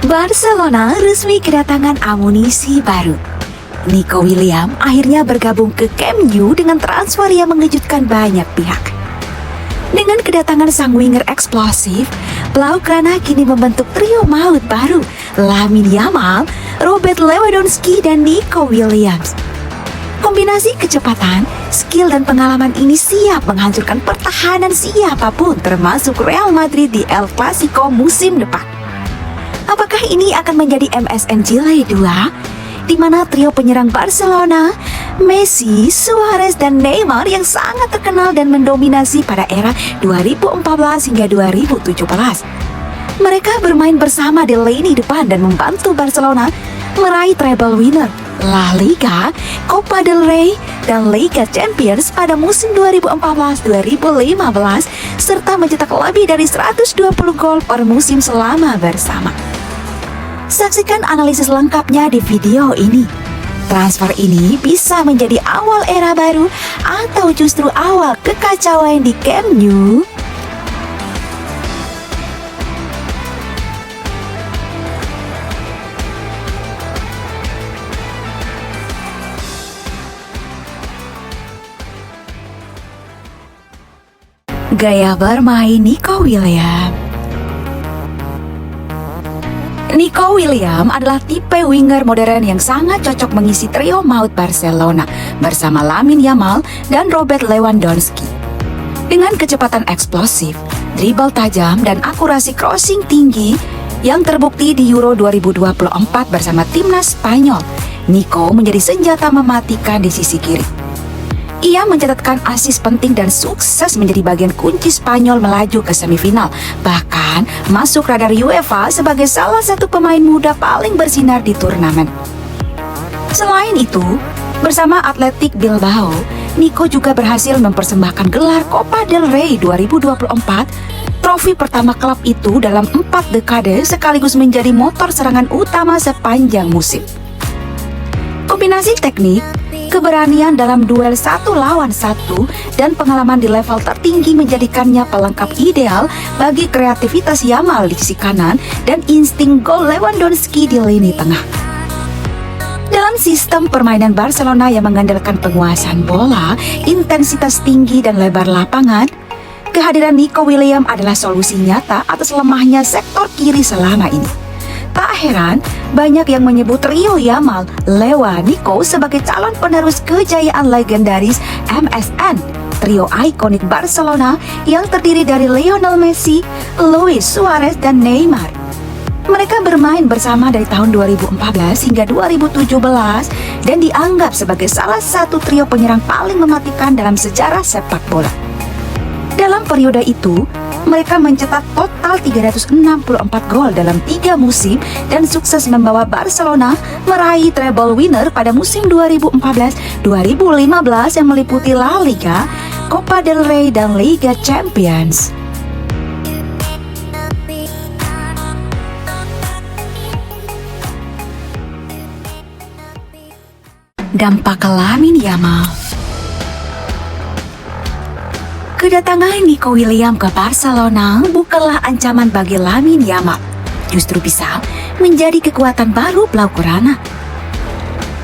Barcelona resmi kedatangan amunisi baru. Nico Williams akhirnya bergabung ke Camp Nou dengan transfer yang mengejutkan banyak pihak. Dengan kedatangan sang winger eksplosif, Blaugrana kini membentuk trio maut baru, Lamine Yamal, Robert Lewandowski, dan Nico Williams. Kombinasi kecepatan, skill, dan pengalaman ini siap menghancurkan pertahanan siapapun, termasuk Real Madrid di El Clasico musim depan. Apakah ini akan menjadi MSN Jilid 2, di mana trio penyerang Barcelona, Messi, Suarez, dan Neymar yang sangat terkenal dan mendominasi pada era 2014 hingga 2017. Mereka bermain bersama di lini depan dan membantu Barcelona meraih treble winner, La Liga, Copa del Rey, dan Liga Champions pada musim 2014-2015, serta mencetak lebih dari 120 gol per musim selama bersama. Saksikan analisis lengkapnya di video ini. Transfer ini bisa menjadi awal era baru atau justru awal kekacauan di Camp Nou? Gaya bermain Nico Williams. Nico Williams adalah tipe winger modern yang sangat cocok mengisi trio maut Barcelona bersama Lamine Yamal dan Robert Lewandowski. Dengan kecepatan eksplosif, dribble tajam, dan akurasi crossing tinggi yang terbukti di Euro 2024 bersama timnas Spanyol, Nico menjadi senjata mematikan di sisi kiri. Ia mencatatkan assist penting dan sukses menjadi bagian kunci Spanyol melaju ke semifinal, bahkan masuk radar UEFA sebagai salah satu pemain muda paling bersinar di turnamen. Selain itu, bersama Athletic Bilbao, Nico juga berhasil mempersembahkan gelar Copa del Rey 2024, trofi pertama klub itu dalam 4 dekade, sekaligus menjadi motor serangan utama sepanjang musim. Kombinasi teknik, keberanian dalam duel 1 lawan 1, dan pengalaman di level tertinggi menjadikannya pelengkap ideal bagi kreativitas Yamal di sisi kanan dan insting gol Lewandowski di lini tengah. Dalam sistem permainan Barcelona yang mengandalkan penguasaan bola, intensitas tinggi, dan lebar lapangan, kehadiran Nico Williams adalah solusi nyata atas lemahnya sektor kiri selama ini. Tak heran, banyak yang menyebut trio Yamal, Lewa, Nico sebagai calon penerus kejayaan legendaris MSN, trio ikonik Barcelona yang terdiri dari Lionel Messi, Luis Suarez, dan Neymar. Mereka bermain bersama dari tahun 2014 hingga 2017 dan dianggap sebagai salah satu trio penyerang paling mematikan dalam sejarah sepak bola. Dalam periode itu, mereka mencetak total 364 gol dalam 3 musim dan sukses membawa Barcelona meraih treble winner pada musim 2014-2015 yang meliputi La Liga, Copa del Rey, dan Liga Champions. Dampak Lamine Yamal. Kedatangan Nico Williams ke Barcelona bukanlah ancaman bagi Lamine Yamal, justru bisa menjadi kekuatan baru Blaugrana.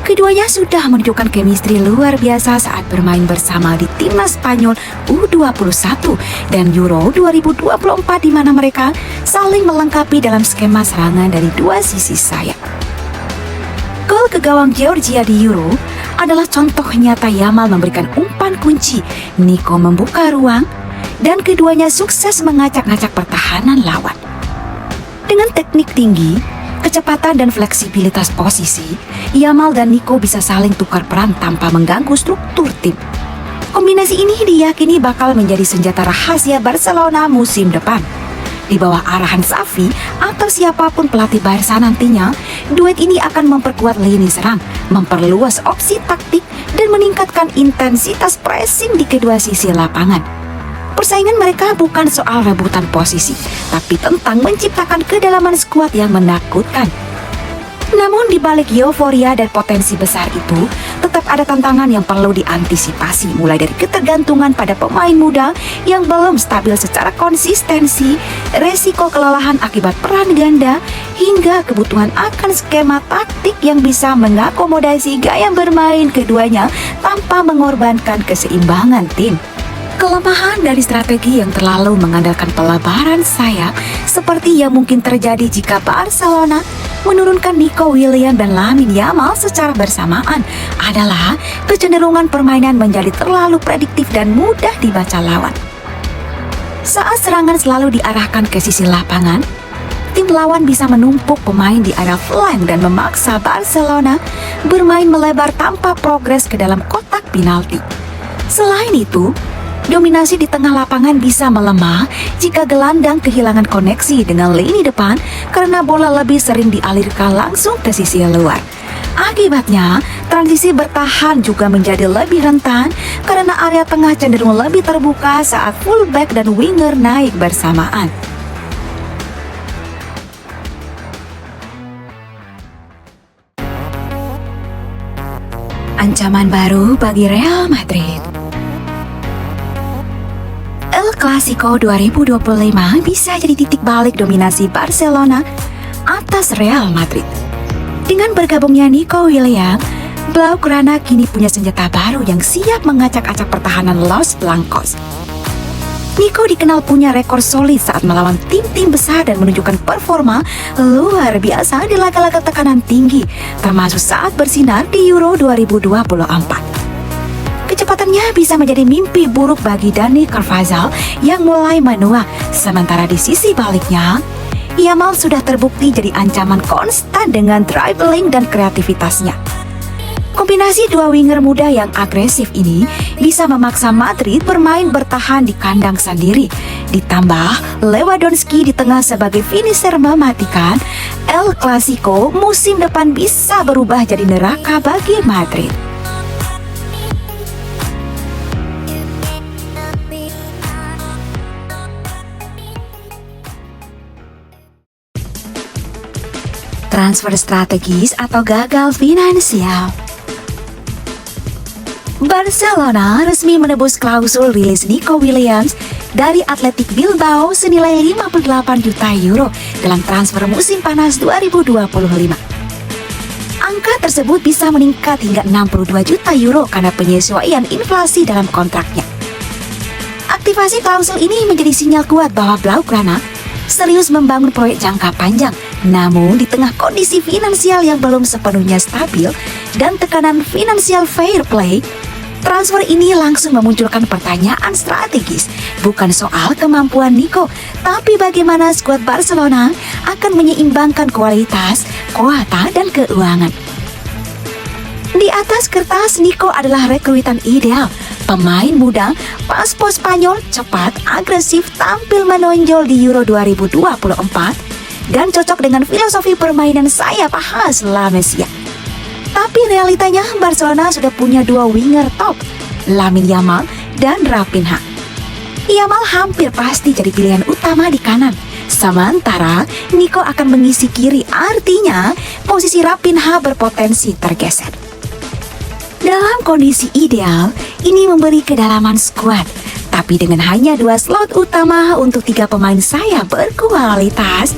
Keduanya sudah menunjukkan chemistry luar biasa saat bermain bersama di timnas Spanyol U21 dan Euro 2024, di mana mereka saling melengkapi dalam skema serangan dari dua sisi sayap. Gol ke gawang Georgia di Euro adalah contoh nyata Yamal memberikan umpan kunci, Nico membuka ruang, dan keduanya sukses mengacak-ngacak pertahanan lawan. Dengan teknik tinggi, kecepatan, dan fleksibilitas posisi, Yamal dan Nico bisa saling tukar peran tanpa mengganggu struktur tim. Kombinasi ini diyakini bakal menjadi senjata rahasia Barcelona musim depan. Di bawah arahan Xavi atau siapapun pelatih Barca nantinya, duet ini akan memperkuat lini serang, memperluas opsi taktik, dan meningkatkan intensitas pressing di kedua sisi lapangan. Persaingan mereka bukan soal rebutan posisi, tapi tentang menciptakan kedalaman skuad yang menakutkan. Namun di balik euforia dan potensi besar itu, tetap ada tantangan yang perlu diantisipasi, mulai dari ketergantungan pada pemain muda yang belum stabil secara konsistensi, resiko kelelahan akibat peran ganda, hingga kebutuhan akan skema taktik yang bisa mengakomodasi gaya bermain keduanya tanpa mengorbankan keseimbangan tim. Kelemahan dari strategi yang terlalu mengandalkan pelebaran sayap seperti yang mungkin terjadi jika Barcelona menurunkan Nico Williams dan Lamine Yamal secara bersamaan adalah kecenderungan permainan menjadi terlalu prediktif dan mudah dibaca lawan. Saat serangan selalu diarahkan ke sisi lapangan, tim lawan bisa menumpuk pemain di area flank dan memaksa Barcelona bermain melebar tanpa progres ke dalam kotak penalti. Selain itu, dominasi di tengah lapangan bisa melemah jika gelandang kehilangan koneksi dengan lini depan karena bola lebih sering dialirkan langsung ke sisi luar. Akibatnya, transisi bertahan juga menjadi lebih rentan karena area tengah cenderung lebih terbuka saat fullback dan winger naik bersamaan. Ancaman baru bagi Real Madrid. El Clasico 2025 bisa jadi titik balik dominasi Barcelona atas Real Madrid. Dengan bergabungnya Nico Williams, Blaugrana kini punya senjata baru yang siap mengacak-acak pertahanan Los Blancos. Nico dikenal punya rekor solid saat melawan tim-tim besar dan menunjukkan performa luar biasa di laga-laga tekanan tinggi, termasuk saat bersinar di Euro 2024. Kecepatannya bisa menjadi mimpi buruk bagi Dani Carvajal yang mulai menua, sementara di sisi baliknya, Yamal sudah terbukti jadi ancaman konstan dengan dribbling dan kreativitasnya. Kombinasi dua winger muda yang agresif ini bisa memaksa Madrid bermain bertahan di kandang sendiri. Ditambah Lewandowski di tengah sebagai finisher mematikan, El Clasico musim depan bisa berubah jadi neraka bagi Madrid. Transfer strategis atau gagal finansial. Barcelona resmi menebus klausul rilis Nico Williams dari Athletic Bilbao senilai 58 juta euro dalam transfer musim panas 2025. Angka tersebut bisa meningkat hingga 62 juta euro karena penyesuaian inflasi dalam kontraknya. Aktivasi klausul ini menjadi sinyal kuat bahwa Blaugrana serius membangun proyek jangka panjang. Namun di tengah kondisi finansial yang belum sepenuhnya stabil dan tekanan finansial fair play, transfer ini langsung memunculkan pertanyaan strategis. Bukan soal kemampuan Nico, tapi bagaimana skuad Barcelona akan menyeimbangkan kualitas, kuota, dan keuangan. Di atas kertas, Nico adalah rekrutan ideal. Pemain muda, paspor Spanyol, cepat, agresif, tampil menonjol di Euro 2024 dan cocok dengan filosofi permainan sayap khas La Masia. Tapi realitanya Barcelona sudah punya dua winger top, Lamine Yamal dan Raphinha. Yamal hampir pasti jadi pilihan utama di kanan, sementara Nico akan mengisi kiri, artinya posisi Raphinha berpotensi tergeser. Dalam kondisi ideal, ini memberi kedalaman skuad, tapi dengan hanya dua slot utama untuk tiga pemain sayap berkualitas,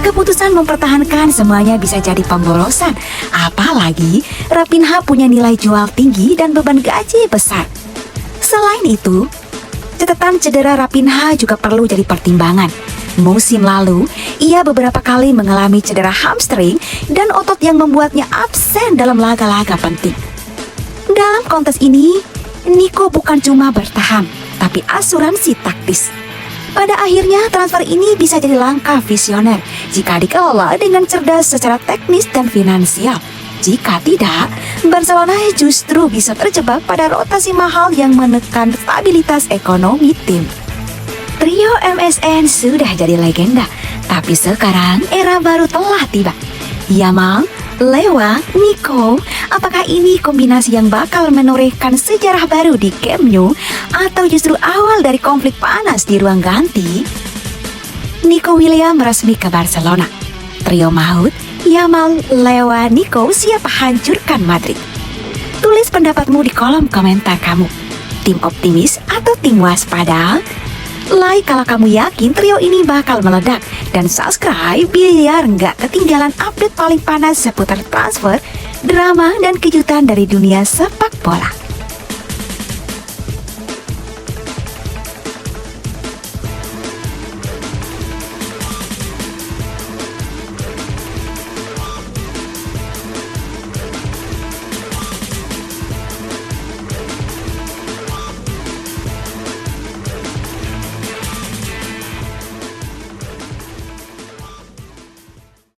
keputusan mempertahankan semuanya bisa jadi pemborosan. Apalagi Raphinha punya nilai jual tinggi dan beban gaji besar. Selain itu, catatan cedera Raphinha juga perlu jadi pertimbangan. Musim lalu, ia beberapa kali mengalami cedera hamstring dan otot yang membuatnya absen dalam laga-laga penting. Dalam kontes ini, Nico bukan cuma bertahan, tapi asuransi taktis. Pada akhirnya, transfer ini bisa jadi langkah visioner jika dikelola dengan cerdas secara teknis dan finansial. Jika tidak, Barcelona justru bisa terjebak pada rotasi mahal yang menekan stabilitas ekonomi tim. Trio MSN sudah jadi legenda, tapi sekarang era baru telah tiba. Yamal, Lewa, Nico, apakah ini kombinasi yang bakal menorehkan sejarah baru di Camp Nou atau justru awal dari konflik panas di ruang ganti? Nico Williams resmi ke Barcelona. Trio maut, Yamal, Lewa, Nico siap hancurkan Madrid. Tulis pendapatmu di kolom komentar kamu. Tim optimis atau tim waspada? Like kalau kamu yakin trio ini bakal meledak. Dan subscribe biar nggak ketinggalan update paling panas seputar transfer, drama, dan kejutan dari dunia sepak bola.